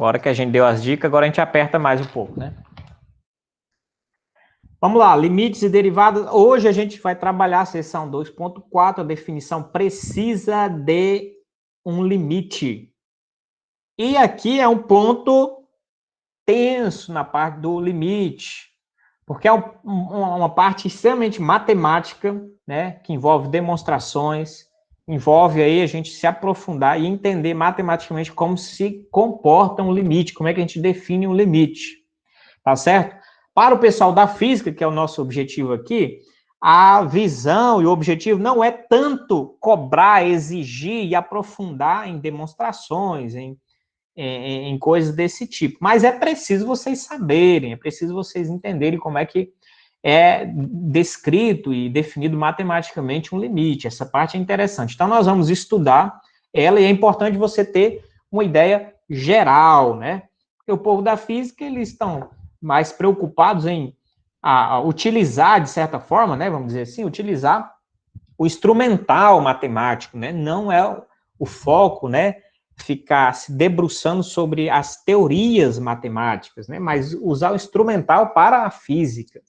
Agora que a gente deu as dicas, agora a gente aperta mais um pouco, né? Vamos lá, limites e derivadas. Hoje a gente vai trabalhar a seção 2.4, a definição precisa de um limite. E aqui é um ponto tenso na parte do limite, porque é uma parte extremamente matemática, né, que envolve demonstrações, envolve aí a gente se aprofundar e entender matematicamente como se comporta um limite, como é que a gente define um limite, tá certo? Para o pessoal da física, que é o nosso objetivo aqui, a visão e o objetivo não é tanto cobrar, exigir e aprofundar em demonstrações, em coisas desse tipo. Mas é preciso vocês saberem, é preciso vocês entenderem como é que é descrito e definido matematicamente um limite. Essa parte é interessante. Então, nós vamos estudar ela e é importante você ter uma ideia geral, né? Porque o povo da física, eles estão mais preocupados em utilizar, de certa forma, né? Vamos dizer assim, utilizar o instrumental matemático, né? Não é o foco, né? Ficar se debruçando sobre as teorias matemáticas, né? Mas usar o instrumental para a física,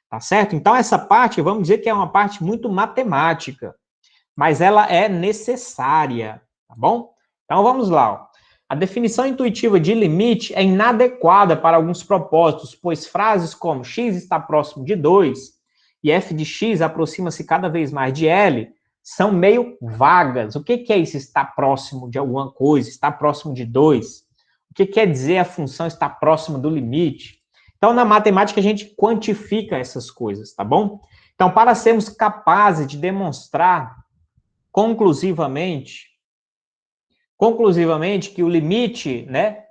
tá certo? Então, essa parte, vamos dizer que é uma parte muito matemática, mas ela é necessária, tá bom? Então, vamos lá. Ó. A definição intuitiva de limite é inadequada para alguns propósitos, pois frases como x está próximo de 2 e f de x aproxima-se cada vez mais de L são meio vagas. O que é isso? Está próximo de alguma coisa, está próximo de 2? O que quer dizer a função está próxima do limite? Então, na matemática, a gente quantifica essas coisas, tá bom? Então, para sermos capazes de demonstrar conclusivamente que o limite, né,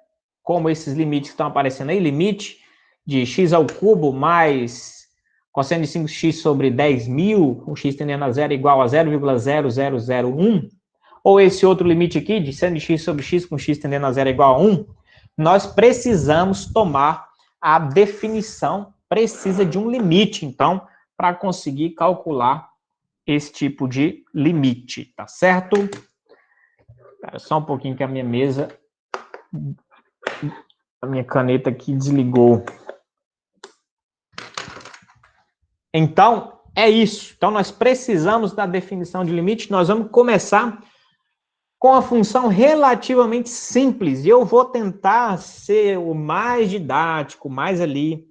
como esses limites que estão aparecendo aí, limite de x ao cubo mais cosseno de 5x sobre 10.000, com x tendendo a zero igual a 0,0001, ou esse outro limite aqui, de seno de x sobre x com x tendendo a zero igual a 1, nós precisamos tomar a definição, precisa de um limite, então, para conseguir calcular esse tipo de limite, tá certo? Cara, só um pouquinho que a minha mesa, a minha caneta aqui desligou. Então, é isso. Então, nós precisamos da definição de limite. Nós vamos começar com a função relativamente simples. E eu vou tentar ser o mais didático, mais ali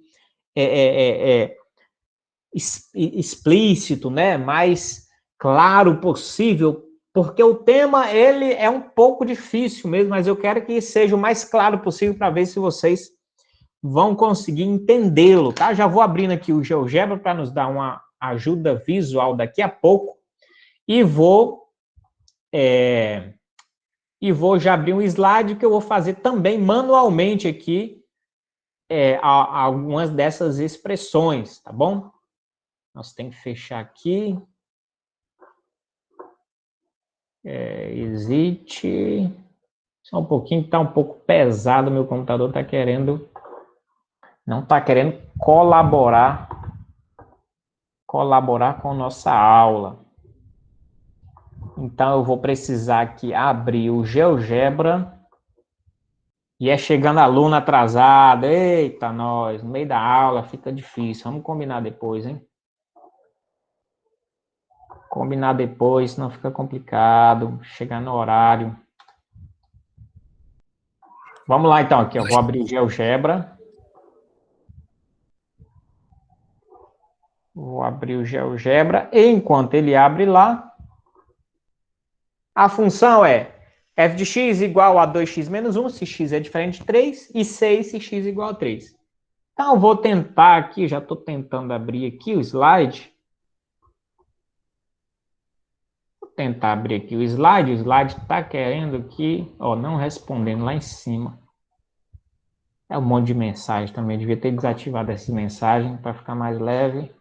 explícito, né? Mais claro possível, porque o tema ele é um pouco difícil mesmo, mas eu quero que seja o mais claro possível para ver se vocês vão conseguir entendê-lo, tá? Já vou abrindo aqui o GeoGebra para nos dar uma ajuda visual daqui a pouco e vou já abrir um slide que eu vou fazer também manualmente aqui algumas dessas expressões, tá bom? Nós temos que fechar aqui. Existe. Só um pouquinho, está um pouco pesado, meu computador está querendo. Não está querendo colaborar com a nossa aula. Então, eu vou precisar aqui abrir o GeoGebra. E é chegando aluno atrasado. Eita, nós, no meio da aula fica difícil. Vamos combinar depois, hein? Combinar depois, senão fica complicado. Chegar no horário. Vamos lá, então, aqui. Eu vou abrir o GeoGebra. Vou abrir o GeoGebra. E enquanto ele abre lá, a função é f de x igual a 2x menos 1, se x é diferente de 3, e 6 se x igual a 3. Então, eu vou tentar aqui, já estou tentando abrir aqui o slide. Vou tentar abrir aqui o slide está querendo aqui, ó, não respondendo lá em cima. É um monte de mensagem também, devia ter desativado essa mensagem para ficar mais leve.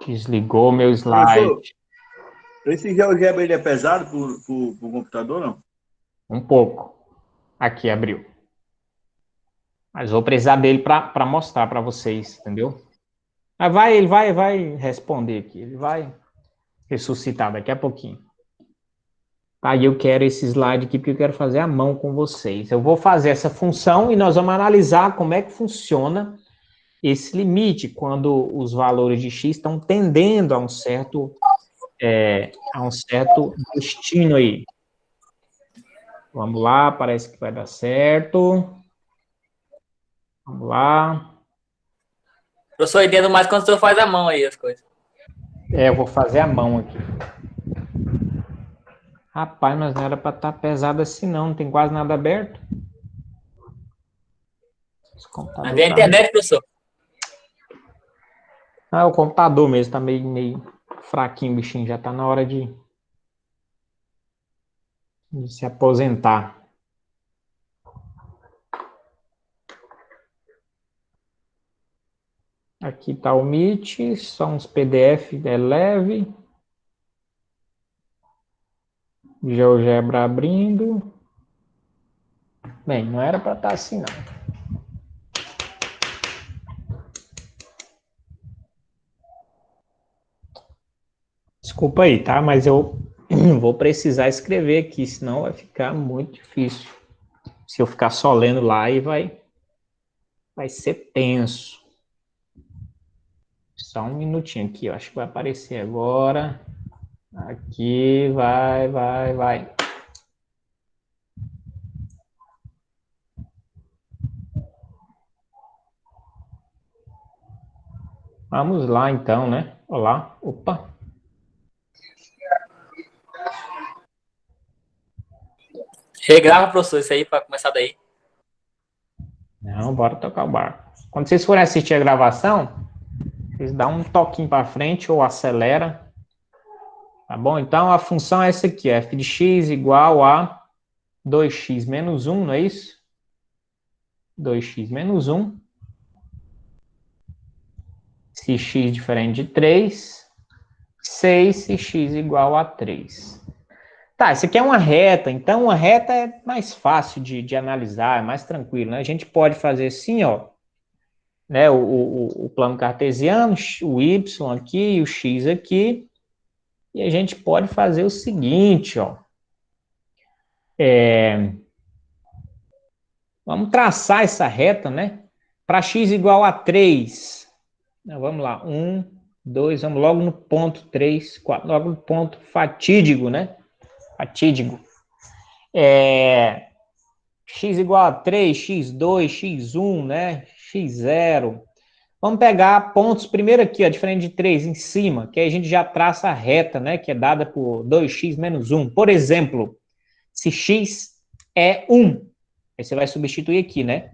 Desligou meu slide. Professor, esse GeoGebra ele é pesado para o computador, não? Um pouco. Aqui, abriu. Mas vou precisar dele para mostrar para vocês, entendeu? Mas ele vai responder aqui. Ele vai ressuscitar daqui a pouquinho. Aí eu quero esse slide aqui, porque eu quero fazer à mão com vocês. Eu vou fazer essa função e nós vamos analisar como é que funciona esse limite, quando os valores de x estão tendendo a um certo destino aí. Vamos lá, parece que vai dar certo. Vamos lá. Professor, entendo mais quando o senhor faz a mão aí as coisas. Eu vou fazer a mão aqui. Rapaz, mas não era para estar pesado assim não tem quase nada aberto. Mas vem a internet, professor. O computador mesmo tá meio fraquinho, bichinho. Já tá na hora de se aposentar. Aqui tá o Meet, são uns PDF leve. GeoGebra abrindo. Bem, não era para estar assim não. Desculpa aí, tá? Mas eu vou precisar escrever aqui, senão vai ficar muito difícil. Se eu ficar só lendo lá, aí vai ser tenso. Só um minutinho aqui, eu acho que vai aparecer agora. Aqui, vai. Vamos lá, então, né? Olá, opa. Regrava, professor, isso aí para começar daí. Não, bora tocar o barco. Quando vocês forem assistir a gravação, vocês dão um toquinho para frente ou acelera. Tá bom? Então, a função é essa aqui, f de x igual a 2x menos 1, não é isso? 2x menos 1. Se x diferente de 3, 6 se x igual a 3. Tá, isso aqui é uma reta, então uma reta é mais fácil de analisar, é mais tranquilo, né? A gente pode fazer assim, ó, né? O plano cartesiano, o y aqui e o x aqui, e a gente pode fazer o seguinte, ó. Vamos traçar essa reta, né? Para x igual a 3. Vamos lá, 1, 2, vamos logo no ponto 3, 4, logo no ponto fatídico, né? Fatídico. X igual a 3, x2, x1, né? x0. Vamos pegar pontos primeiro aqui, ó, diferente de 3, em cima, que aí a gente já traça a reta, né? Que é dada por 2x menos 1. Por exemplo, se x é 1, aí você vai substituir aqui, né?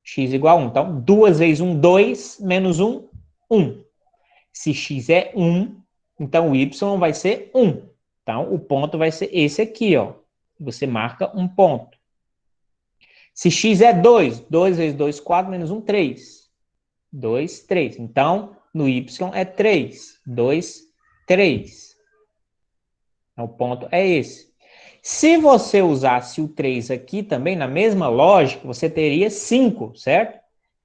X igual a 1. Então, 2 vezes 1, 2, menos 1, 1. Se x é 1, então o y vai ser 1. Então, o ponto vai ser esse aqui, ó. Você marca um ponto. Se x é 2, 2 vezes 2, 4, menos 1, 3. 2, 3. Então, no y é 3. 2, 3. Então, o ponto é esse. Se você usasse o 3 aqui também, na mesma lógica, você teria 5, certo?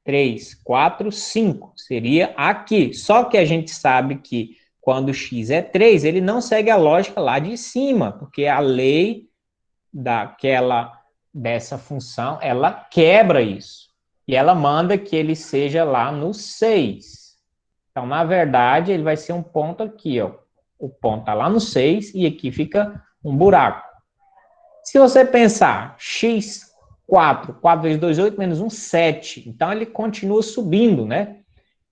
3, 4, 5. Seria aqui. Só que a gente sabe que quando x é 3, ele não segue a lógica lá de cima, porque a lei dessa função, ela quebra isso. E ela manda que ele seja lá no 6. Então, na verdade, ele vai ser um ponto aqui, ó. O ponto está lá no 6 e aqui fica um buraco. Se você pensar, x 4 vezes 2, 8, menos 1, 7. Então, ele continua subindo, né?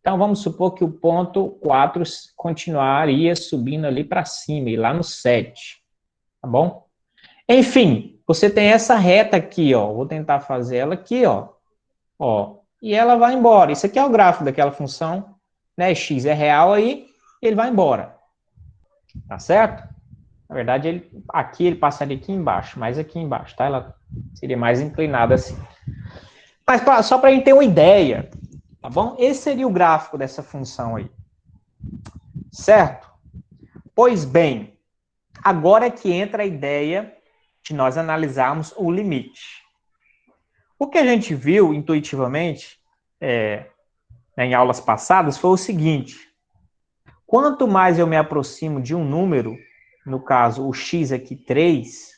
Então, vamos supor que o ponto 4 continuaria subindo ali para cima, e lá no 7. Tá bom? Enfim, você tem essa reta aqui, ó. Vou tentar fazer ela aqui, ó. E ela vai embora. Isso aqui é o gráfico daquela função, né? X é real aí, ele vai embora. Tá certo? Na verdade, aqui ele passaria aqui embaixo, mais aqui embaixo, tá? Ela seria mais inclinada assim. Mas só para a gente ter uma ideia, tá bom? Esse seria o gráfico dessa função aí. Certo? Pois bem, agora é que entra a ideia de nós analisarmos o limite. O que a gente viu intuitivamente em aulas passadas foi o seguinte: quanto mais eu me aproximo de um número, no caso o x aqui 3,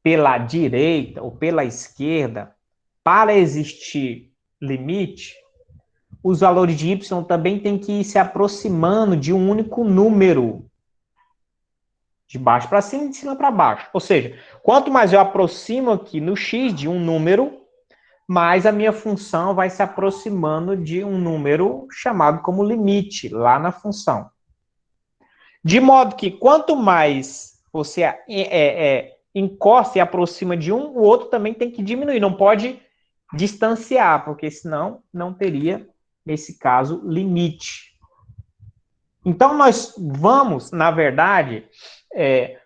pela direita ou pela esquerda, para existir limite, os valores de y também têm que ir se aproximando de um único número, de baixo para cima e de cima para baixo. Ou seja, quanto mais eu aproximo aqui no x de um número, mais a minha função vai se aproximando de um número chamado como limite, lá na função. De modo que quanto mais você encosta e aproxima de um, o outro também tem que diminuir, não pode distanciar, porque senão não teria, nesse caso, limite. Então, nós vamos, na verdade,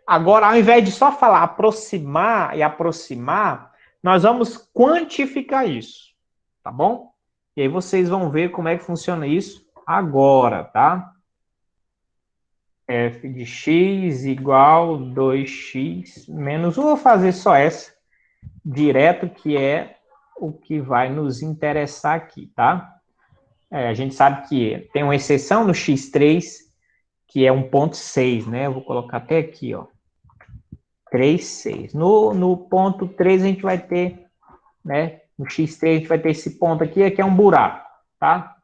agora, ao invés de só falar aproximar e aproximar, nós vamos quantificar isso, tá bom? E aí vocês vão ver como é que funciona isso agora, tá? F de x igual 2x menos 1. Vou fazer só essa direto, que é o que vai nos interessar aqui, tá? A gente sabe que tem uma exceção no x3, que é 1,6, né? Eu vou colocar até aqui, ó. 3,6. No ponto 3 a gente vai ter, né? No x3 a gente vai ter esse ponto aqui que é um buraco, tá?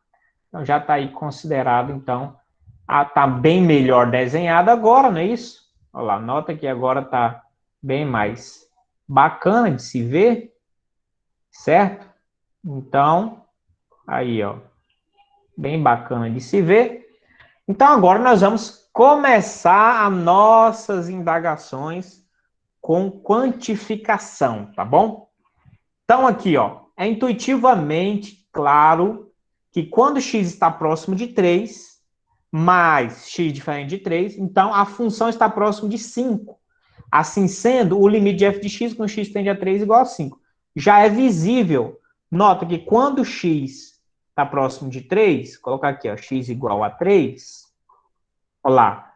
Então já está aí considerado, então, tá bem melhor desenhado agora, não é isso? Olha lá, nota que agora está bem mais bacana de se ver, certo? Então, aí, ó, bem bacana de se ver. Então, agora nós vamos começar as nossas indagações com quantificação, tá bom? Então, aqui, ó, é intuitivamente claro que quando x está próximo de 3, mais x diferente de 3, então a função está próximo de 5. Assim sendo, o limite de f de x com x tende a 3 igual a 5. Já é visível. Nota que quando x está próximo de 3, colocar aqui, ó, x igual a 3, olha lá,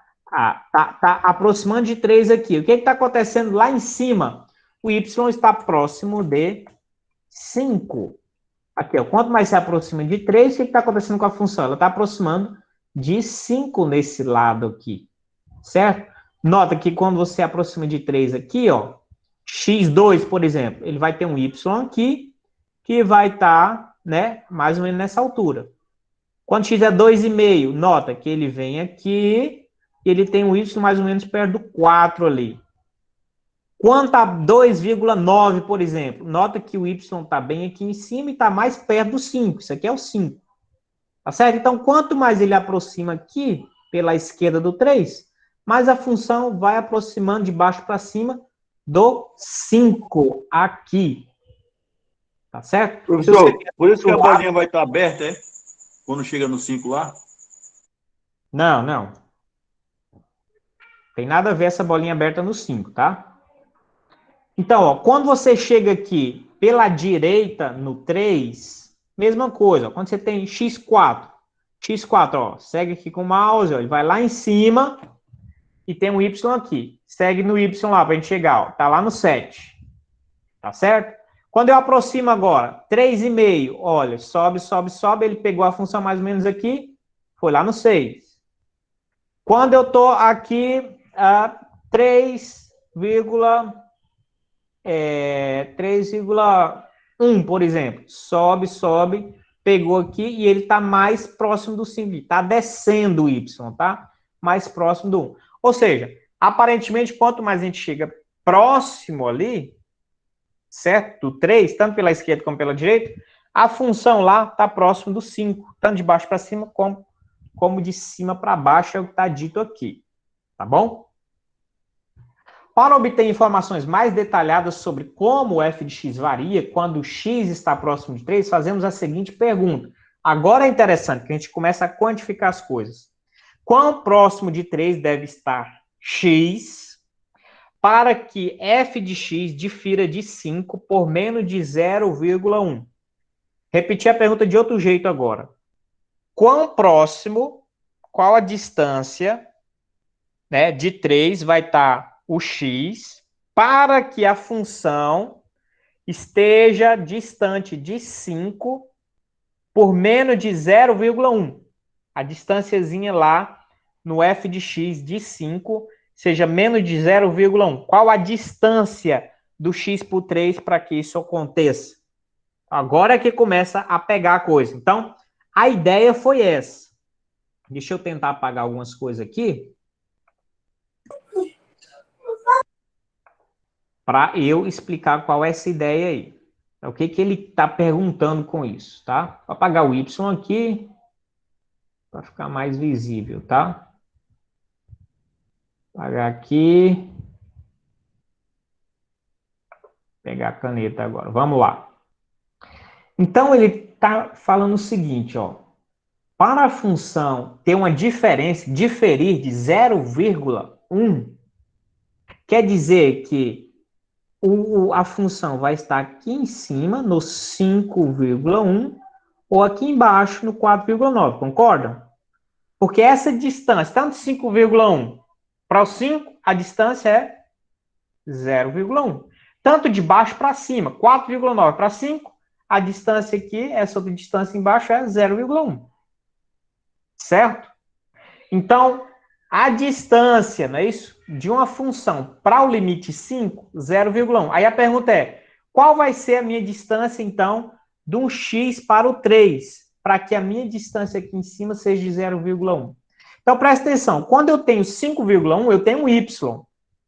tá aproximando de 3 aqui. O que está acontecendo lá em cima? O y está próximo de 5. Aqui, ó, quanto mais se aproxima de 3, o que está acontecendo com a função? Ela está aproximando de 5 nesse lado aqui, certo? Nota que quando você aproxima de 3 aqui, ó, x2, por exemplo, ele vai ter um y aqui, que vai estar, né, mais ou menos nessa altura. Quando x é 2,5, nota que ele vem aqui, ele tem um y mais ou menos perto do 4 ali. Quanto a 2,9, por exemplo, nota que o y está bem aqui em cima e está mais perto do 5. Isso aqui é o 5. Tá certo? Então, quanto mais ele aproxima aqui, pela esquerda do 3, mais a função vai aproximando de baixo para cima do 5 aqui. Tá certo? Professor, por isso que a bolinha vai estar aberta, é? Quando chega no 5 lá? Não, não. Tem nada a ver essa bolinha aberta no 5, tá? Então, ó, quando você chega aqui pela direita no 3, mesma coisa. Ó, quando você tem x4, ó, segue aqui com o mouse, ó, ele vai lá em cima e tem um y aqui. Segue no y lá para a gente chegar, ó, tá lá no 7. Tá certo? Quando eu aproximo agora, 3,5, olha, sobe, sobe, sobe, ele pegou a função mais ou menos aqui, foi lá no 6. Quando eu tô aqui, 3,1, por exemplo. Sobe, sobe, pegou aqui e ele está mais próximo do 5. Está descendo o y, tá? Mais próximo do 1. Ou seja, aparentemente, quanto mais a gente chega próximo ali, certo? Do 3, tanto pela esquerda como pela direita, a função lá está próximo do 5. Tanto de baixo para cima como de cima para baixo, é o que está dito aqui. Tá bom? Para obter informações mais detalhadas sobre como o f de x varia quando x está próximo de 3, fazemos a seguinte pergunta. Agora é interessante que a gente começa a quantificar as coisas. Quão próximo de 3 deve estar x para que f de x difira de 5 por menos de 0,1? Repetir a pergunta de outro jeito agora. Quão próximo, qual a distância, né, de 3 vai estar o x para que a função esteja distante de 5 por menos de 0,1. A distânciazinha lá no f de x de 5 seja menos de 0,1. Qual a distância do x por 3 para que isso aconteça? Agora é que começa a pegar a coisa. Então, a ideia foi essa. Deixa eu tentar apagar algumas coisas aqui. Para eu explicar qual é essa ideia aí. O que ele está perguntando com isso, tá? Vou apagar o Y aqui, para ficar mais visível, tá? Apagar aqui. Pegar a caneta agora. Vamos lá. Então, ele está falando o seguinte, ó. Para a função ter uma diferença, diferir de 0,1, quer dizer que a função vai estar aqui em cima, no 5,1, ou aqui embaixo, no 4,9. Concordam? Porque essa distância, tanto 5,1 para o 5, a distância é 0,1. Tanto de baixo para cima, 4,9 para 5, a distância aqui, essa outra distância embaixo é 0,1. Certo? Então, a distância, não é isso? De uma função para o limite 5, 0,1. Aí a pergunta é, qual vai ser a minha distância, então, de um x para o 3, para que a minha distância aqui em cima seja de 0,1? Então, presta atenção. Quando eu tenho 5,1, eu tenho um y.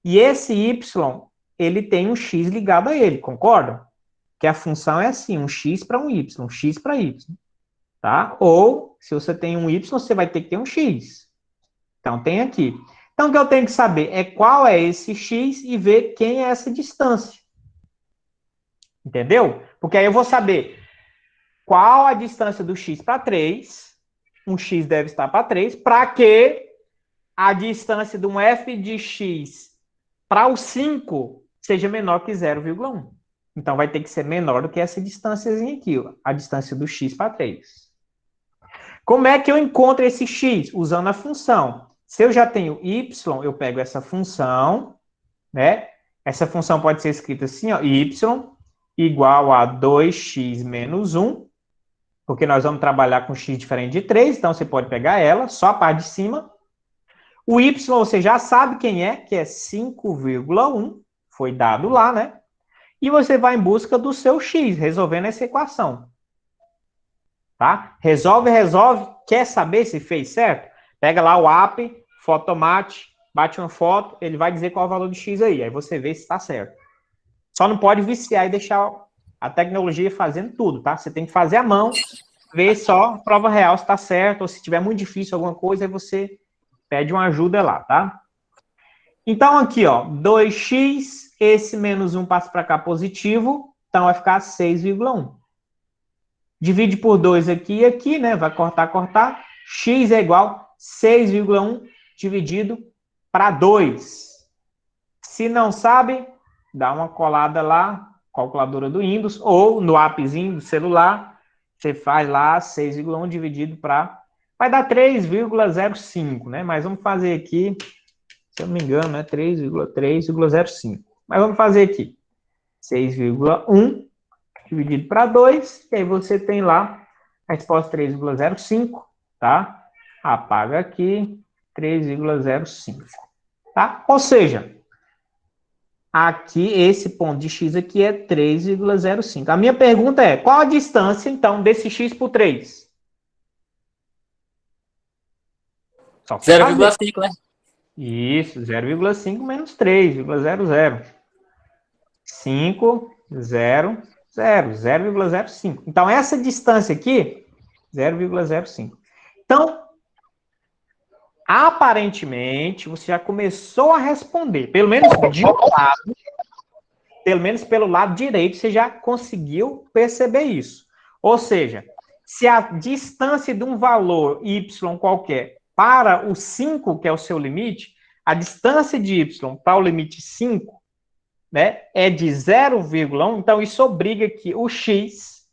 E esse y, ele tem um x ligado a ele, concordam? Que a função é assim, um x para um y, um x para y. Tá? Ou, se você tem um y, você vai ter que ter um x. Então, tem aqui. Então, o que eu tenho que saber é qual é esse x e ver quem é essa distância. Entendeu? Porque aí eu vou saber qual a distância do x para 3. Um x deve estar para 3, para que a distância de um f de x para o 5 seja menor que 0,1. Então, vai ter que ser menor do que essa distânciazinha aqui, ó, a distância do x para 3. Como é que eu encontro esse x? Usando a função. Se eu já tenho y, eu pego essa função, né? Essa função pode ser escrita assim, ó, y igual a 2x menos 1, porque nós vamos trabalhar com x diferente de 3, então você pode pegar ela, só a parte de cima. O y você já sabe quem é, que é 5,1, foi dado lá, né? E você vai em busca do seu x, resolvendo essa equação. Tá? Resolve. Quer saber se fez certo? Pega lá o app, Fotomate, bate uma foto, ele vai dizer qual é o valor de x aí. Aí você vê se está certo. Só não pode viciar e deixar a tecnologia fazendo tudo, tá? Você tem que fazer à mão, ver só prova real se está certo, ou se tiver muito difícil alguma coisa, aí você pede uma ajuda lá, tá? Então, aqui, ó, 2x, esse menos 1 passa para cá positivo, então vai ficar 6,1. Divide por 2 aqui e aqui, né? Vai cortar. X é igual a 6,1 dividido para 2. Se não sabe, dá uma colada lá, calculadora do Windows, ou no appzinho do celular, você faz lá 6,1 dividido para... Vai dar 3,05, né? Mas vamos fazer aqui, se eu não me engano, né? 3,05. Mas vamos fazer aqui. 6,1 dividido para 2, e aí você tem lá a resposta 3,05, tá? Apaga aqui, 3,05, tá? Ou seja, aqui, esse ponto de x aqui é 3,05. A minha pergunta é, qual a distância, então, desse x por 3? 0,5, né? Isso, 0,5 menos 3,00. 5, 0, 0,05. Então, essa distância aqui, 0,05. Então, aparentemente, você já começou a responder. Pelo menos de um lado, pelo menos pelo lado direito, você já conseguiu perceber isso. Ou seja, se a distância de um valor y qualquer para o 5, que é o seu limite, a distância de y para o limite 5, né, é de 0,1, então isso obriga que o x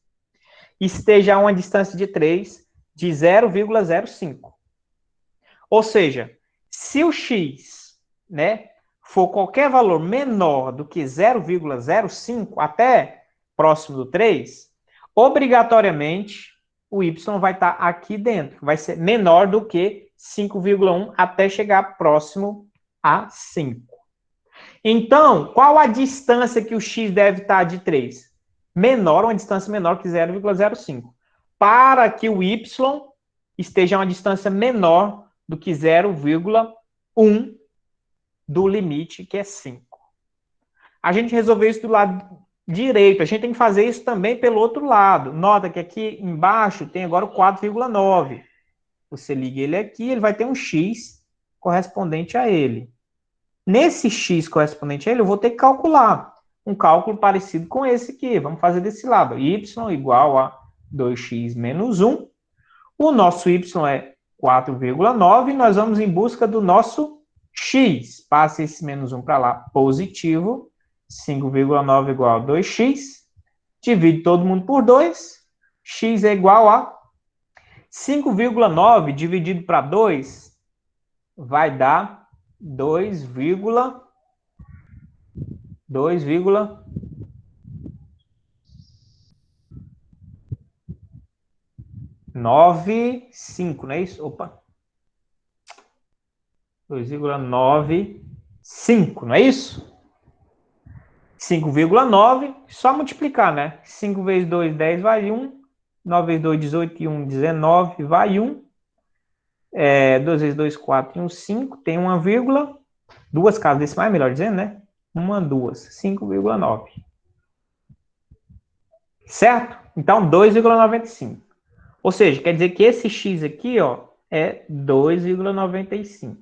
esteja a uma distância de 3 de 0,05. Ou seja, se o x, né, for qualquer valor menor do que 0,05, até próximo do 3, obrigatoriamente o y vai estar aqui dentro. Vai ser menor do que 5,1 até chegar próximo a 5. Então, qual a distância que o x deve estar de 3? Menor, uma distância menor que 0,05. Para que o y esteja a uma distância menor do que 0,1 do limite, que é 5. A gente resolveu isso do lado direito. A gente tem que fazer isso também pelo outro lado. Nota que aqui embaixo tem agora o 4,9. Você liga ele aqui, ele vai ter um x correspondente a ele. Nesse x correspondente a ele, eu vou ter que calcular um cálculo parecido com esse aqui. Vamos fazer desse lado. Y igual a 2x menos 1. O nosso y é 4,9. Nós vamos em busca do nosso x. Passa esse menos 1 para lá, positivo. 5,9 igual a 2x. Divide todo mundo por 2. X é igual a 5,9 dividido para 2 vai dar 2,95, não é isso? Opa. 2,95, não é isso? 5,9, só multiplicar, né? 5 vezes 2, 10, vai 1. 9 vezes 2, 18, e 1, 19, vai 1. 2 vezes 2, 4, e 1, 5. Tem uma vírgula. Duas casas decimais, melhor dizendo, né? 1, 2. 5,9. Certo? Então, 2,95. Ou seja, quer dizer que esse x aqui, ó, é 2,95.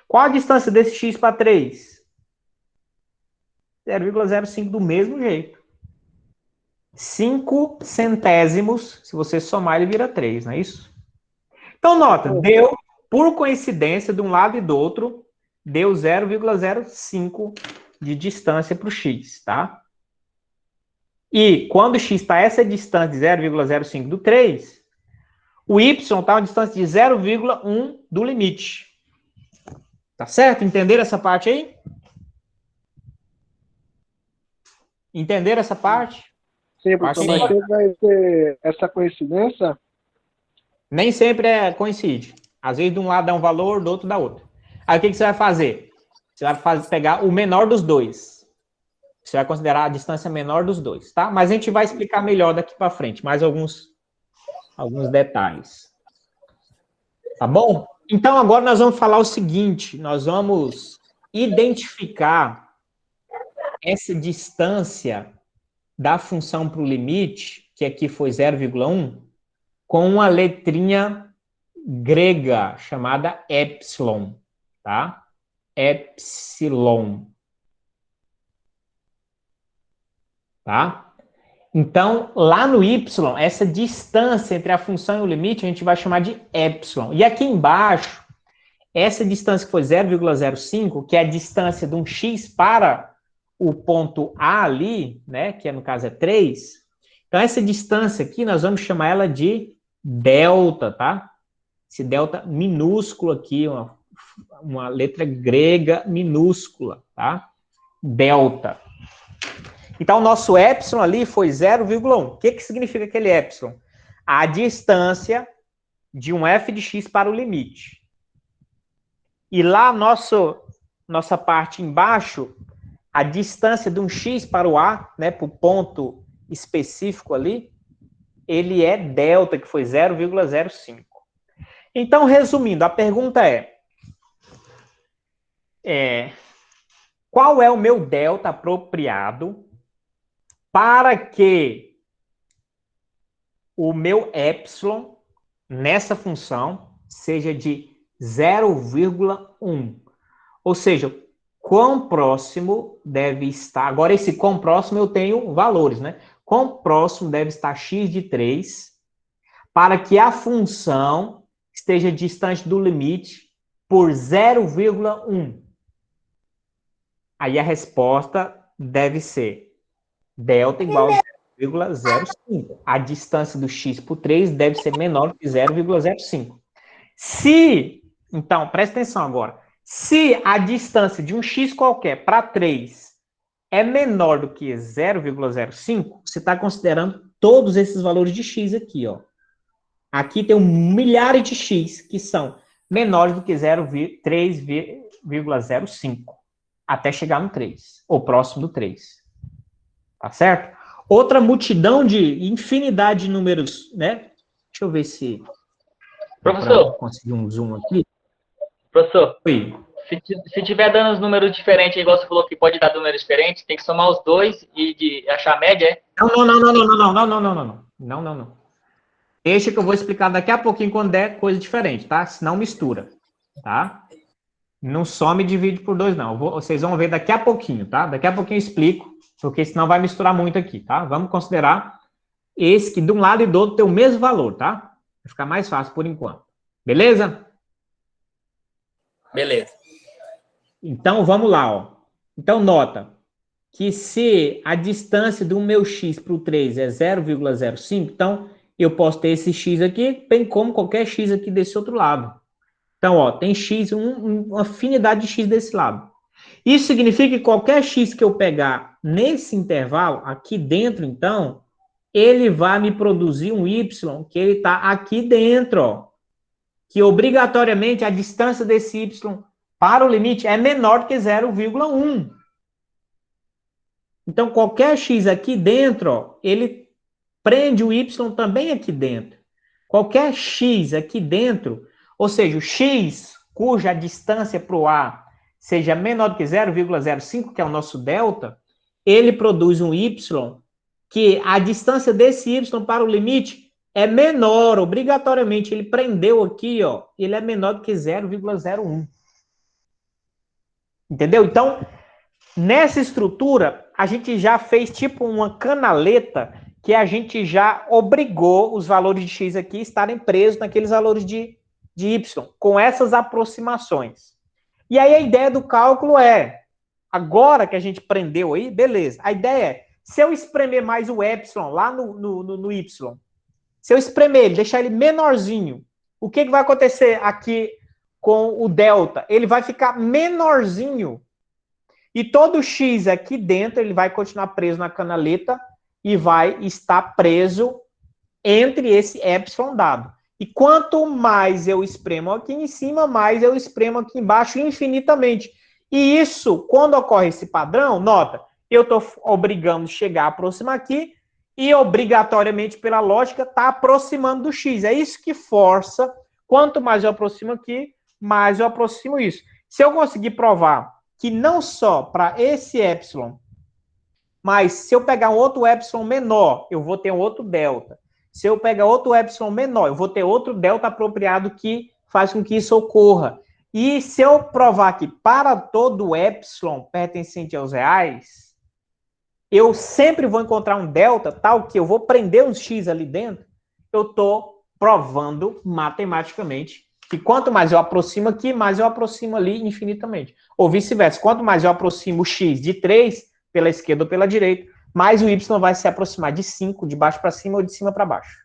Qual a distância desse x para 3? 0,05 do mesmo jeito. 5 centésimos, se você somar, ele vira 3, não é isso? Então, nota, deu, por coincidência, de um lado e do outro, deu 0,05 de distância para o x, tá? E quando o x está essa distância de 0,05 do 3, o y está a uma distância de 0,1 do limite. Tá certo? Entenderam essa parte aí? Entenderam essa parte? Sim, professor, mas sempre vai ter essa coincidência? Nem sempre coincide. Às vezes de um lado dá um valor, do outro dá outro. Aí o que você vai fazer? Você vai pegar o menor dos dois. Você vai considerar a distância menor dos dois, tá? Mas a gente vai explicar melhor daqui para frente, mais alguns detalhes. Tá bom? Então agora nós vamos falar o seguinte, nós vamos identificar essa distância da função para o limite, que aqui foi 0,1, com uma letrinha grega chamada epsilon, tá? Epsilon. Tá? Então, lá no y, essa distância entre a função e o limite, a gente vai chamar de epsilon. E aqui embaixo, essa distância que foi 0,05, que é a distância de um x para o ponto A ali, né, que no caso é 3. Então, essa distância aqui, nós vamos chamar ela de delta, tá? Esse delta minúsculo aqui, uma letra grega minúscula, tá? Delta. Então, o nosso epsilon ali foi 0,1. O que significa aquele epsilon? A distância de um f de x para o limite. E lá, nossa parte embaixo, a distância de um x para o A, né, para o ponto específico ali, ele é delta, que foi 0,05. Então, resumindo, a pergunta qual é o meu delta apropriado para que o meu epsilon nessa função seja de 0,1? Ou seja, quão próximo deve estar... Agora, esse quão próximo eu tenho valores, né? Quão próximo deve estar x de 3 para que a função esteja distante do limite por 0,1? Aí a resposta deve ser delta igual a 0,05. A distância do x por 3 deve ser menor que 0,05. Então, presta atenção agora. Se a distância de um x qualquer para 3 é menor do que 0,05, você está considerando todos esses valores de x aqui, ó. Aqui tem milhares de x que são menores do que 3,05, até chegar no 3, ou próximo do 3. Tá certo? Outra multidão de infinidade de números, né? Deixa eu ver se... Professor. Conseguir um zoom aqui. Professor, Oi. se tiver dando os números diferentes, igual você falou que pode dar números diferentes, tem que somar os dois e achar a média, é? Não. Deixa que eu vou explicar daqui a pouquinho quando der coisa diferente, tá? Senão mistura, tá? Não some e divide por 2, não. Vocês vão ver daqui a pouquinho, tá? Daqui a pouquinho eu explico, porque senão vai misturar muito aqui, tá? Vamos considerar esse que de um lado e do outro tem o mesmo valor, tá? Vai ficar mais fácil por enquanto. Beleza? Beleza. Então, vamos lá, ó. Então, nota que se a distância do meu x para o 3 é 0,05, então eu posso ter esse x aqui, bem como qualquer x aqui desse outro lado. Então, ó, tem x, uma afinidade de x desse lado. Isso significa que qualquer x que eu pegar nesse intervalo, aqui dentro, então, ele vai me produzir um y que ele está aqui dentro, ó. Que obrigatoriamente a distância desse y para o limite é menor do que 0,1. Então, qualquer x aqui dentro, ó, ele prende o y também aqui dentro. Qualquer x aqui dentro, ou seja, o x cuja distância para o A seja menor do que 0,05, que é o nosso delta, ele produz um y que a distância desse y para o limite é menor, obrigatoriamente. Ele prendeu aqui, ó, ele é menor do que 0,01. Entendeu? Então, nessa estrutura, a gente já fez tipo uma canaleta que a gente já obrigou os valores de x aqui estarem presos naqueles valores de y, com essas aproximações. E aí a ideia do cálculo é, agora que a gente prendeu aí, beleza. A ideia é, se eu espremer mais o epsilon lá no y, se eu espremer ele, deixar ele menorzinho, o que vai acontecer aqui com o delta? Ele vai ficar menorzinho. E todo x aqui dentro, ele vai continuar preso na canaleta e vai estar preso entre esse epsilon dado. E quanto mais eu espremo aqui em cima, mais eu espremo aqui embaixo infinitamente. E isso, quando ocorre esse padrão, nota, eu estou obrigando chegar a aproximar aqui e obrigatoriamente, pela lógica, está aproximando do x. É isso que força. Quanto mais eu aproximo aqui, mais eu aproximo isso. Se eu conseguir provar que não só para esse epsilon, mas se eu pegar um outro epsilon menor, eu vou ter um outro delta. Se eu pegar outro epsilon menor, eu vou ter outro delta apropriado que faz com que isso ocorra. E se eu provar que para todo epsilon pertencente aos reais, eu sempre vou encontrar um delta tal que eu vou prender um x ali dentro, eu estou provando matematicamente que quanto mais eu aproximo aqui, mais eu aproximo ali infinitamente. Ou vice-versa, quanto mais eu aproximo o x de 3, pela esquerda ou pela direita, mais o y vai se aproximar de 5, de baixo para cima ou de cima para baixo.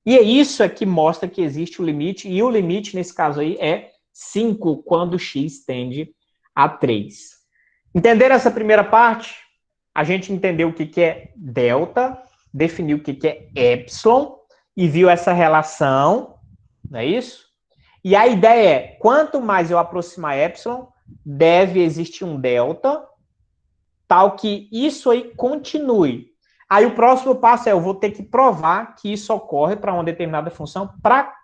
E é isso que mostra que existe o limite, e o limite, nesse caso aí, é 5, quando x tende a 3. Entenderam essa primeira parte? A gente entendeu o que é delta, definiu o que é epsilon, e viu essa relação, não é isso? E a ideia é, quanto mais eu aproximar epsilon, deve existir um delta, tal que isso aí continue. Aí o próximo passo é, eu vou ter que provar que isso ocorre para uma determinada função, para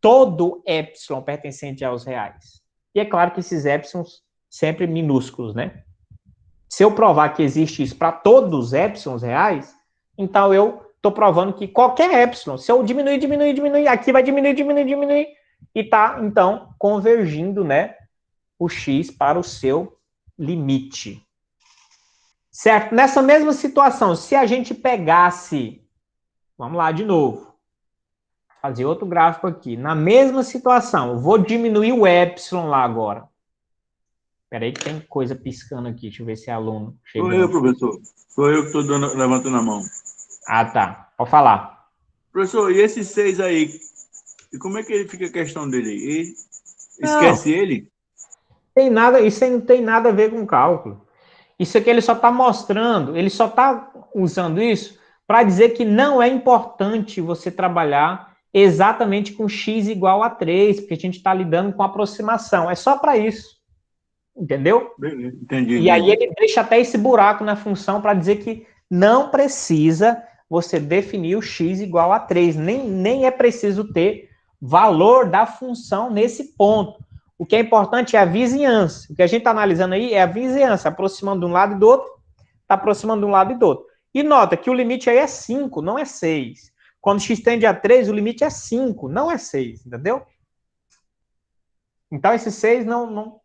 todo epsilon pertencente aos reais. E é claro que esses epsilons sempre minúsculos, né? Se eu provar que existe isso para todos os epsilons reais, então eu estou provando que qualquer epsilon, se eu diminuir, aqui vai diminuir, e está, então, convergindo, né, o x para o seu limite. Certo? Nessa mesma situação, se a gente pegasse, vamos lá de novo, fazer outro gráfico aqui, na mesma situação, eu vou diminuir o epsilon lá agora. Espera aí que tem coisa piscando aqui, deixa eu ver se é aluno. Sou eu, professor. Sou eu que estou levantando a mão. Ah, tá. Pode falar. Professor, e esse 6 aí? E como é que ele fica a questão dele aí? Esquece ele? Tem nada, isso aí não tem nada a ver com cálculo. Isso aqui ele só está mostrando, ele só está usando isso para dizer que não é importante você trabalhar exatamente com x igual a 3, porque a gente está lidando com aproximação. É só para isso. Entendeu? Beleza, entendi, E aí entendi. ele deixa até esse buraco na função para dizer que não precisa você definir o x igual a 3. Nem é preciso ter valor da função nesse ponto. O que é importante é a vizinhança. O que a gente está analisando aí é a vizinhança, aproximando de um lado e do outro, está aproximando de um lado e do outro. E nota que o limite aí é 5, não é 6. Quando x tende a 3, o limite é 5, não é 6, entendeu? Então, esse 6 não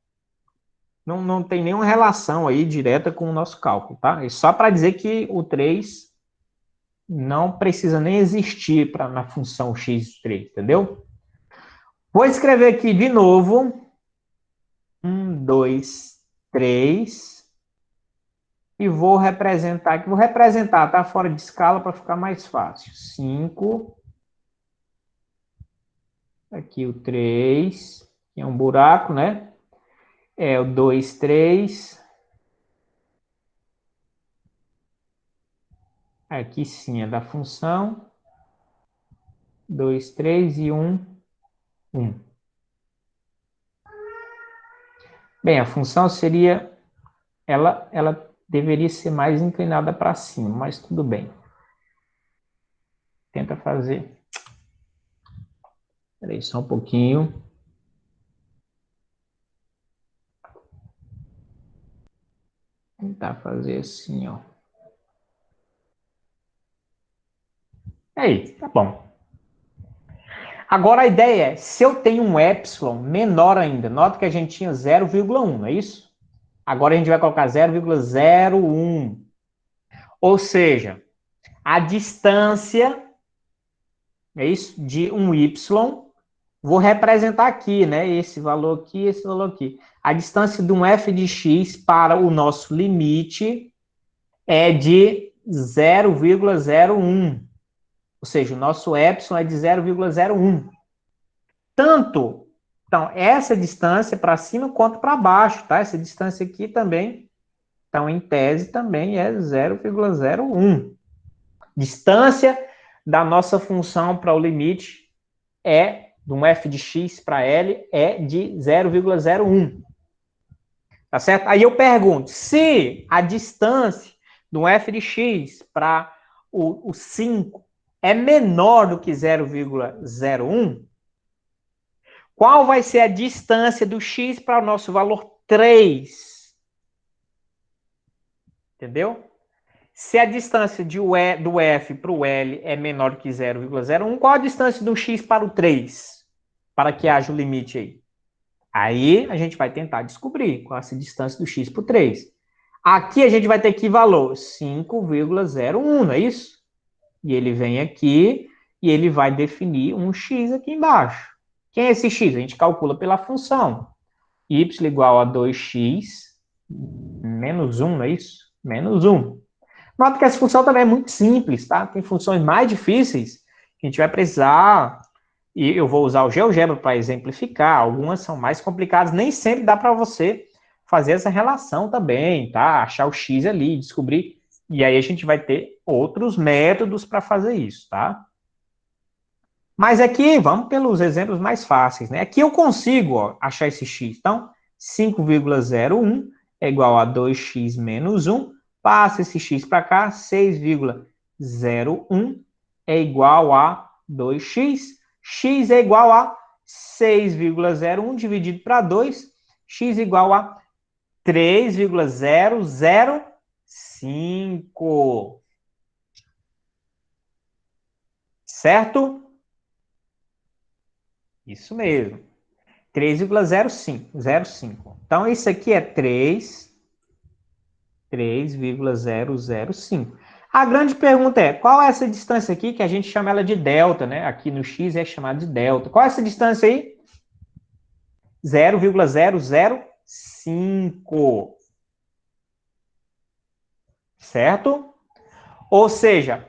tem nenhuma relação aí direta com o nosso cálculo, tá? É só para dizer que o 3 não precisa nem existir na função x3, entendeu? Vou escrever aqui de novo. 1, 2, 3. E vou representar aqui. Vou representar, tá? Fora de escala para ficar mais fácil. 5. Aqui o 3. Que é um buraco, né? É o 2, 3. Aqui sim é da função. 2, 3 e 1, 1. Bem, a função seria... Ela deveria ser mais inclinada para cima, mas tudo bem. Tenta fazer. Espera aí, só um pouquinho. Tentar fazer assim, ó. Aí, tá bom. Agora a ideia é, se eu tenho um epsilon menor ainda, nota que a gente tinha 0,1, não é isso? Agora a gente vai colocar 0,01. Ou seja, a distância, é isso? De um y, vou representar aqui, né? Esse valor aqui, esse valor aqui. A distância de um f de x para o nosso limite é de 0,01. Ou seja, o nosso epsilon é de 0,01. Então, essa distância para cima quanto para baixo, tá? Essa distância aqui também, então, em tese, também é 0,01. Distância da nossa função para o limite de um f de x para L é de 0,01. Tá certo? Aí eu pergunto, se a distância do f de x para o 5 é menor do que 0,01, qual vai ser a distância do x para o nosso valor 3? Entendeu? Se a distância do f para o L é menor do que 0,01, qual a distância do x para o 3? Para que haja o limite aí. Aí a gente vai tentar descobrir qual é essa distância do x para o 3. Aqui a gente vai ter que valor 5,01, não é isso? E ele vem aqui e ele vai definir um x aqui embaixo. Quem é esse x? A gente calcula pela função. Y igual a 2x menos 1, não é isso? Menos 1. Nota que essa função também é muito simples, tá? Tem funções mais difíceis que a gente vai precisar, e eu vou usar o GeoGebra para exemplificar. Algumas são mais complicadas, nem sempre dá para você fazer essa relação também, tá? Achar o x ali, descobrir, e aí a gente vai ter outros métodos para fazer isso, tá? Mas aqui, vamos pelos exemplos mais fáceis, né? Aqui eu consigo, ó, achar esse x. Então, 5,01 é igual a 2x menos 1. Passa esse x para cá, 6,01 é igual a 2x. X é igual a 6,01 dividido para 2. X igual a 3,005. Certo? Isso mesmo. 3,05. Então, isso aqui é 3,005. A grande pergunta é, qual é essa distância aqui, que a gente chama ela de delta, né? Aqui no x é chamada de delta. Qual é essa distância aí? 0,005. Certo? Ou seja,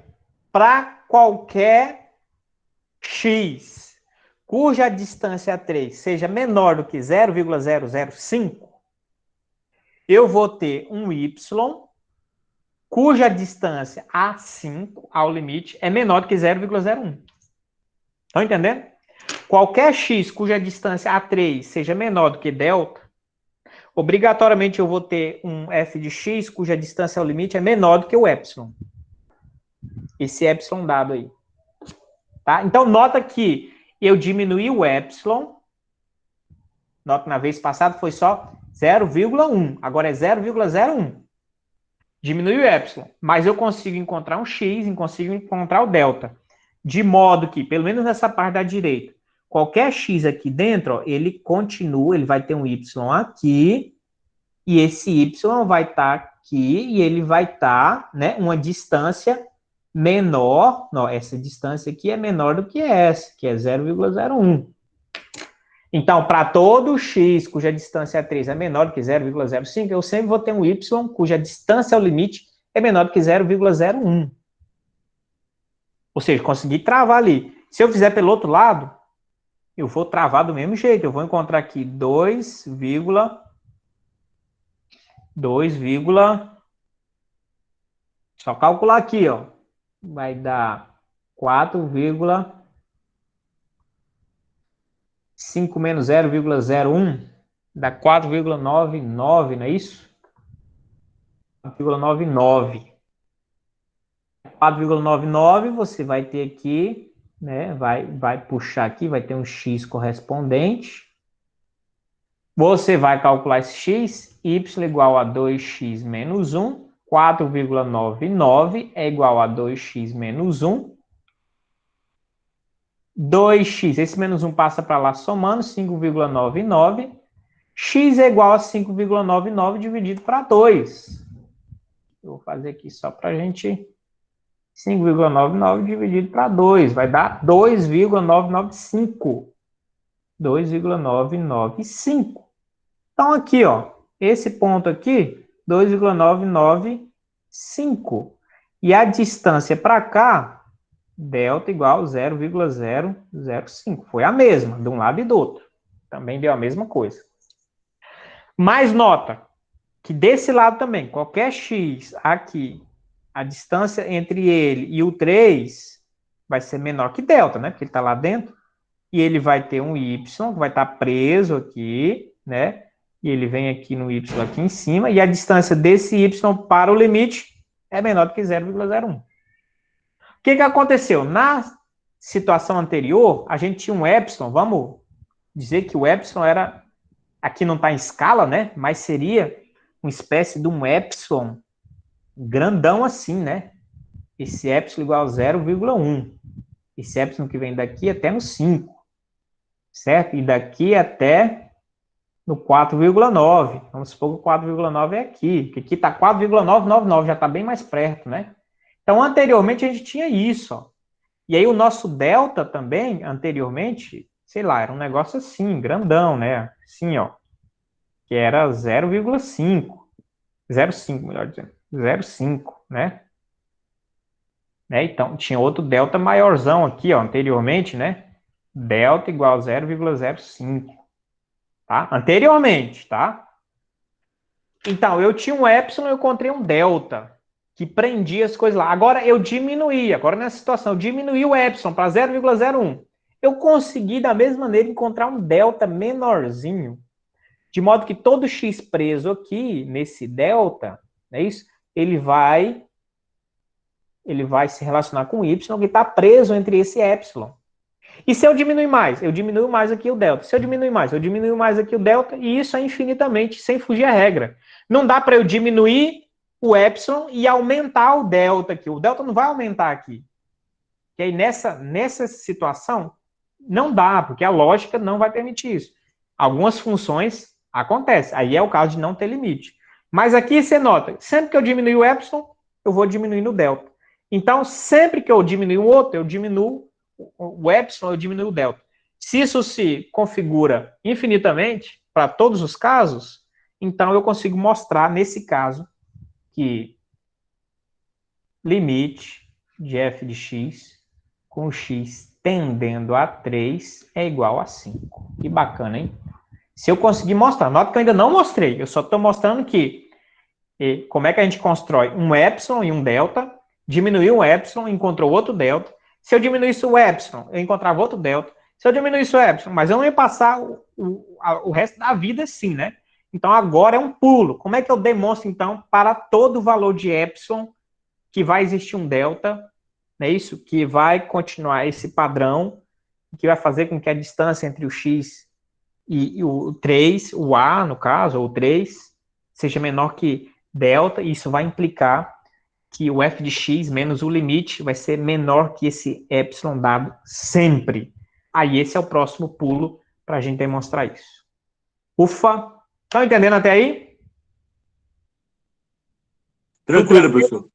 para qualquer x cuja distância 3 seja menor do que 0,005, eu vou ter um y cuja distância A5, ao limite, é menor do que 0,01. Estão entendendo? Qualquer x cuja distância A3 seja menor do que delta, obrigatoriamente eu vou ter um f de x cuja distância ao limite é menor do que o epsilon. Esse epsilon dado aí. Tá? Então, nota que eu diminuí o epsilon. Nota que na vez passada foi só 0,1. Agora é 0,01. Diminui o epsilon. Mas eu consigo encontrar um x e consigo encontrar o delta. De modo que, pelo menos nessa parte da direita, qualquer x aqui dentro, ó, ele continua, ele vai ter um y aqui, e esse y vai estar aqui, e ele vai estar, né, uma distância menor, não, essa distância aqui é menor do que essa, que é 0,01. Então, para todo x cuja distância 3 é menor do que 0,05, eu sempre vou ter um y cuja distância ao limite é menor do que 0,01. Ou seja, consegui travar ali. Se eu fizer pelo outro lado, eu vou travar do mesmo jeito. Eu vou encontrar aqui 2, só calcular aqui, ó. Vai dar 4,5 menos 0,01 dá 4,99, não é isso? 4,99. 4,99 você vai ter aqui, né? Vai puxar aqui, vai ter um x correspondente. Você vai calcular esse x, y igual a 2x menos 1. 4,99 é igual a 2x menos 1. 2x, esse menos 1 passa para lá somando, 5,99. X é igual a 5,99 dividido para 2. Eu vou fazer aqui só para a gente... 5,99 dividido para 2, vai dar 2,995. 2,995. Então, aqui, ó, esse ponto aqui, 2,995. E a distância para cá, delta igual a 0,005. Foi a mesma, de um lado e do outro. Também deu a mesma coisa. Mas nota que desse lado também, qualquer x aqui, a distância entre ele e o 3 vai ser menor que delta, né? Porque ele está lá dentro. E ele vai ter um y, que vai estar preso aqui, né? E ele vem aqui no y aqui em cima. E a distância desse y para o limite é menor do que 0,01. O que aconteceu? Na situação anterior, a gente tinha um epsilon. Vamos dizer que o epsilon era... Aqui não está em escala, né? Mas seria uma espécie de um epsilon grandão assim, né? Esse epsilon igual a 0,1. Esse epsilon que vem daqui até no 5. Certo? E daqui até no 4,9. Vamos supor que o 4,9 é aqui. Porque aqui está 4,999, já está bem mais perto, né? Então, anteriormente, a gente tinha isso, ó. E aí, o nosso delta também, anteriormente, sei lá, era um negócio assim, grandão, né? Assim, ó. Que era 0,5. 0,5, melhor dizendo. 0,5, né? Então, tinha outro delta maiorzão aqui, ó, anteriormente, né? Delta igual a 0,05. Tá? Anteriormente, tá? Então, eu tinha um epsilon, eu encontrei um delta, que prendia as coisas lá. Agora, eu diminuí, agora nessa situação, eu diminuí o epsilon para 0,01. Eu consegui, da mesma maneira, encontrar um delta menorzinho, de modo que todo x preso aqui, nesse delta, não é isso? Ele vai se relacionar com o y, que está preso entre esse epsilon. E se eu diminuir mais? Eu diminuo mais aqui o delta. Se eu diminuir mais, eu diminuo mais aqui o delta, e isso é infinitamente, sem fugir à regra. Não dá para eu diminuir o epsilon e aumentar o delta aqui. O delta não vai aumentar aqui. E aí, nessa situação, não dá, porque a lógica não vai permitir isso. Algumas funções acontecem. Aí é o caso de não ter limite. Mas aqui você nota, sempre que eu diminuir o epsilon, eu vou diminuindo o delta. Então, sempre que eu diminuir o outro, eu diminuo o epsilon, eu diminuo o delta. Se isso se configura infinitamente, para todos os casos, então eu consigo mostrar, nesse caso, que limite de f de x com x tendendo a 3 é igual a 5. Que bacana, hein? Se eu conseguir mostrar, nota que eu ainda não mostrei, eu só estou mostrando que como é que a gente constrói um epsilon e um delta, diminuiu um epsilon, encontrou outro delta. Se eu diminuísse o epsilon, eu encontrava outro delta. Se eu diminuísse o epsilon, mas eu não ia passar o resto da vida assim, né? Então, agora é um pulo. Como é que eu demonstro, então, para todo valor de epsilon que vai existir um delta, não é isso? Que vai continuar esse padrão, que vai fazer com que a distância entre o x e o 3, o a, no caso, ou o 3, seja menor que delta, e isso vai implicar que o f de x menos o limite vai ser menor que esse epsilon dado sempre. Aí esse é o próximo pulo para a gente demonstrar isso. Ufa! Estão entendendo até aí? Tranquilo, professor.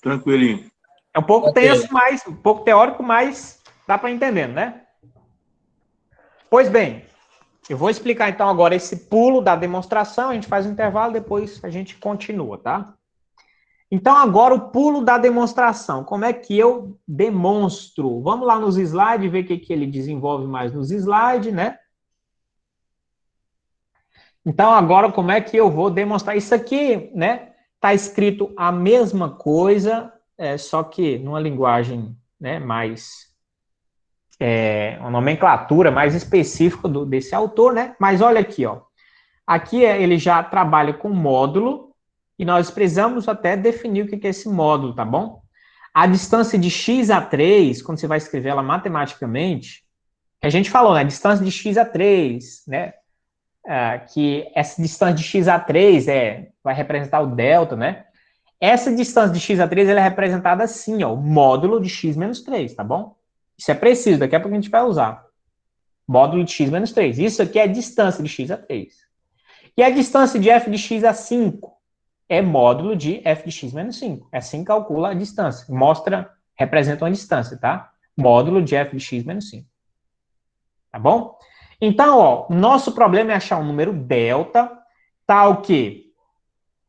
Tranquilinho. É um pouco tenso, mas um pouco teórico, mas dá para entender, né? Pois bem, eu vou explicar então agora esse pulo da demonstração, a gente faz um intervalo, depois a gente continua, tá? Então agora o pulo da demonstração, como é que eu demonstro? Vamos lá nos slides, ver o que ele desenvolve mais nos slides, né? Então agora como é que eu vou demonstrar? Isso aqui, né? Tá escrito a mesma coisa, só que numa linguagem, né, mais... uma nomenclatura mais específica desse autor, né? Mas olha aqui, ó. Aqui ele já trabalha com módulo e nós precisamos até definir o que é esse módulo, tá bom? A distância de x a 3, quando você vai escrever ela matematicamente, a gente falou, né? Distância de x a 3, né? Que essa distância de x a 3 vai representar o delta, né? Essa distância de x a 3 ela é representada assim, ó, o módulo de x menos 3, tá bom? Isso é preciso, daqui a pouco a gente vai usar. Módulo de x menos 3. Isso aqui é a distância de x a 3. E a distância de f de x a 5 é módulo de f de x menos 5. Assim calcula a distância. Representa uma distância, tá? Módulo de f de x menos 5. Tá bom? Então, ó, nosso problema é achar um número delta, tal que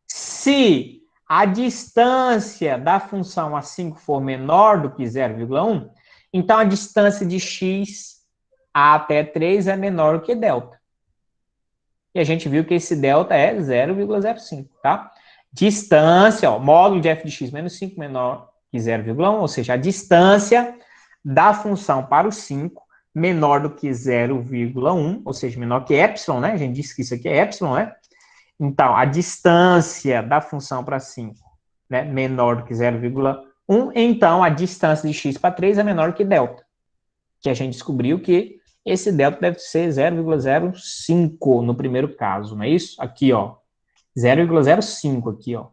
se a distância da função a 5 for menor do que 0,1, então a distância de x até 3 é menor que delta. E a gente viu que esse delta é 0,05, tá? Distância, ó, módulo de f de x menos 5 menor que 0,1, ou seja, a distância da função para o 5 menor do que 0,1, ou seja, menor que epsilon, né? A gente disse que isso aqui é epsilon, né? Então, a distância da função para 5, né, menor do que 0,1, então a distância de x para 3 é menor que delta. Que a gente descobriu que esse delta deve ser 0,05 no primeiro caso, não é isso? Aqui, ó. 0,05 aqui, ó.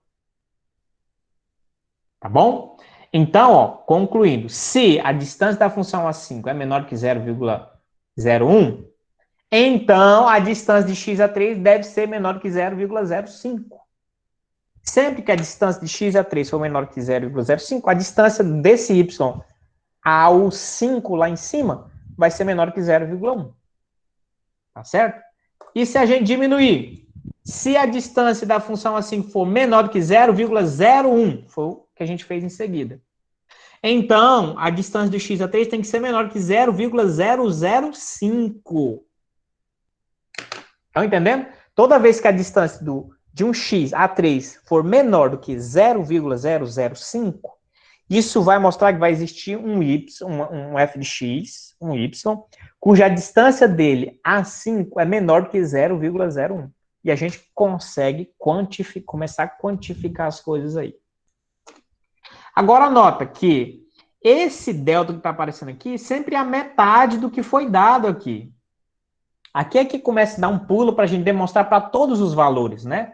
Tá bom? Então, ó, concluindo, se a distância da função a 5 é menor que 0,01, então a distância de x a 3 deve ser menor que 0,05. Sempre que a distância de x a 3 for menor que 0,05, a distância desse y ao 5 lá em cima vai ser menor que 0,1. Tá certo? E se a gente diminuir? Se a distância da função a 5 for menor do que 0,01, foi o que a gente fez em seguida. Então, a distância de x a 3 tem que ser menor que 0,005. Estão entendendo? Toda vez que a distância de um x a 3 for menor do que 0,005, isso vai mostrar que vai existir um y, um f de x, um y, cuja distância dele a 5 é menor do que 0,01. E a gente consegue começar a quantificar as coisas aí. Agora, nota que esse delta que está aparecendo aqui sempre é a metade do que foi dado aqui. Aqui é que começa a dar um pulo para a gente demonstrar para todos os valores, né?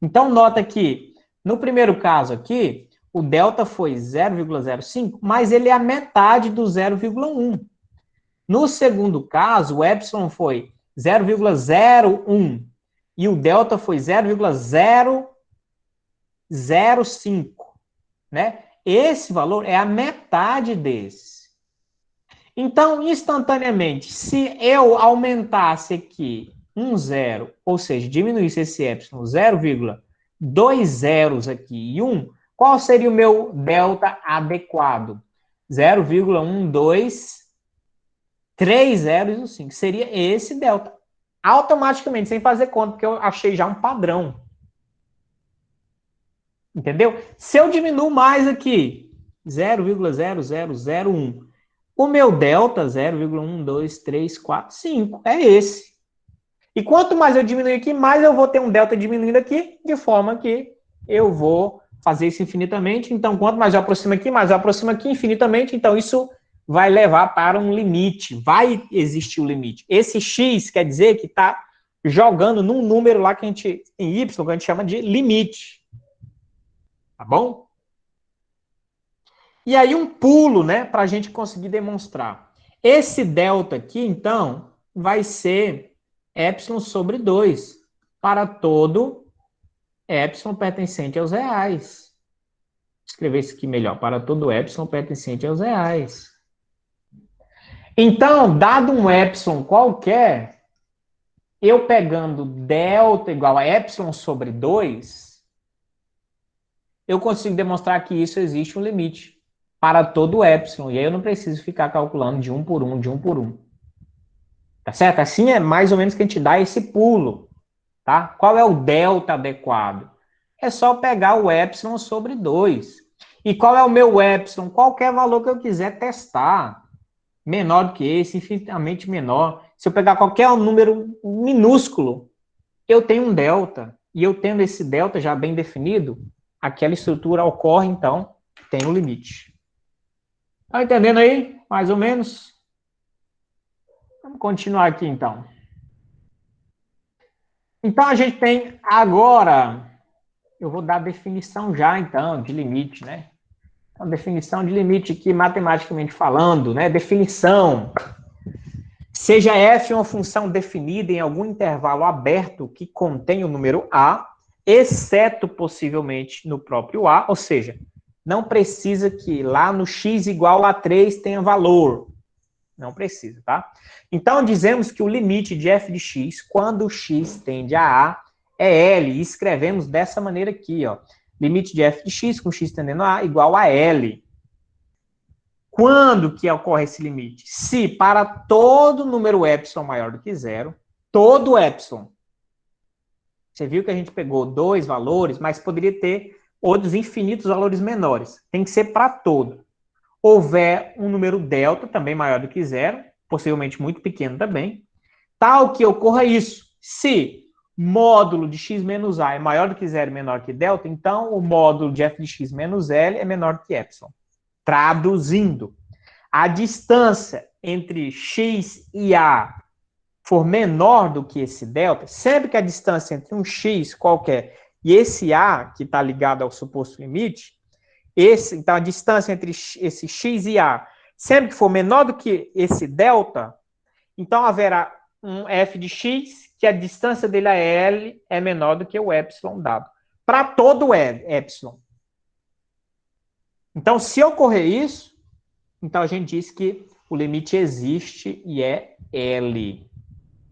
Então, nota que no primeiro caso aqui, o delta foi 0,05, mas ele é a metade do 0,1. No segundo caso, o epsilon foi 0,01 e o delta foi 0,005, né? Esse valor é a metade desse. Então, instantaneamente, se eu aumentasse aqui um zero, ou seja, diminuísse esse epsilon 0,2 zeros aqui e 1, qual seria o meu delta adequado? 0,123 zeros e 5. Seria esse delta. Automaticamente, sem fazer conta, porque eu achei já um padrão. Entendeu? Se eu diminuo mais aqui, 0,0001, O meu delta, 0,1, 2, 3, 4, 5, é esse. E quanto mais eu diminuir aqui, mais eu vou ter um delta diminuindo aqui, de forma que eu vou fazer isso infinitamente. Então, quanto mais eu aproximo aqui, mais eu aproximo aqui infinitamente. Então, isso vai levar para um limite. Vai existir o limite. Esse x quer dizer que está jogando num número lá que a gente, em y, que a gente chama de limite. Tá bom? E aí um pulo, né, para a gente conseguir demonstrar. Esse delta aqui, então, vai ser epsilon sobre 2 para todo epsilon pertencente aos reais. Vou escrever isso aqui melhor. Para todo epsilon pertencente aos reais. Então, dado um epsilon qualquer, eu pegando delta igual a epsilon sobre 2, eu consigo demonstrar que isso existe um limite para todo epsilon. E aí eu não preciso ficar calculando de um por um, de um por um. Tá certo? Assim é mais ou menos que a gente dá esse pulo. Tá? Qual é o delta adequado? É só pegar o epsilon sobre 2. E qual é o meu epsilon? Qualquer valor que eu quiser testar. Menor do que esse, infinitamente menor. Se eu pegar qualquer número minúsculo, eu tenho um delta. E eu tendo esse delta já bem definido, aquela estrutura ocorre, então, tem um limite. Tá entendendo aí? Mais ou menos? Vamos continuar aqui, então. Então, a gente tem agora... Eu vou dar a definição já, então, de limite, né? Então, definição de limite aqui, matematicamente falando, né? Definição. Seja f uma função definida em algum intervalo aberto que contém o número a, exceto possivelmente no próprio a, ou seja, não precisa que lá no x igual a 3 tenha valor. Não precisa, tá? Então, dizemos que o limite de f de x, quando x tende a é L. E escrevemos dessa maneira aqui, ó. Limite de f de x com x tendendo a igual a L. Quando que ocorre esse limite? Se para todo número epsilon maior do que zero, todo epsilon. Você viu que a gente pegou 2 valores, mas poderia ter outros infinitos valores menores. Tem que ser para todo. Houver um número delta, também maior do que zero, possivelmente muito pequeno também, tal que ocorra isso. Se módulo de x menos a é maior do que zero e menor que delta, então o módulo de f de x menos L é menor do que epsilon. Traduzindo, a distância entre x e a for menor do que esse delta, sempre que a distância entre um x qualquer e esse a, que está ligado ao suposto limite, então a distância entre esse x e a, sempre que for menor do que esse delta, então haverá um f de x, que a distância dele a L é menor do que o epsilon dado. Para todo epsilon. Então, se ocorrer isso, então a gente diz que o limite existe e é L.